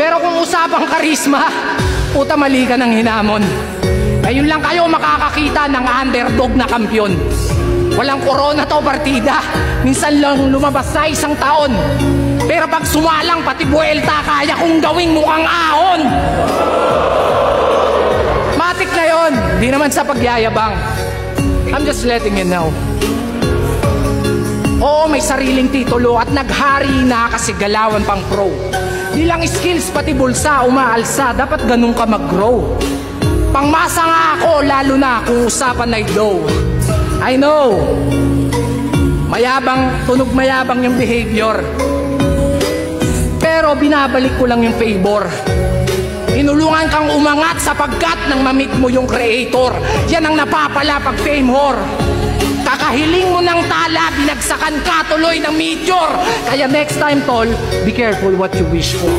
Pero kung usapang karisma, puta mali ka ng hinamon. Ngayon lang kayo makakakita ng underdog na kampyon. Walang corona to partida. Minsan lang lumabas sa isang taon. Pero pag sumalang pati buwelta, kaya kong gawing mukhang ahon. Matik na yon, di naman sa pagyayabang. I'm just letting you know. Oo, may sariling titulo at naghari na kasi galawan pang pro. Di lang skills, pati bulsa umaalsa. Dapat ganun ka mag-grow. Pangmasa nga ako, lalo na kung usapan ay dough. I know, mayabang, tunog mayabang yung behavior. Pero binabalik ko lang yung favor. Inulungan kang umangat sapagkat nang mamit mo yung creator. Yan ang napapala pag fame whore. Kakahiling mo ng tala, binagsakan ka tuloy ng meteor. Kaya next time tol, be careful what you wish for.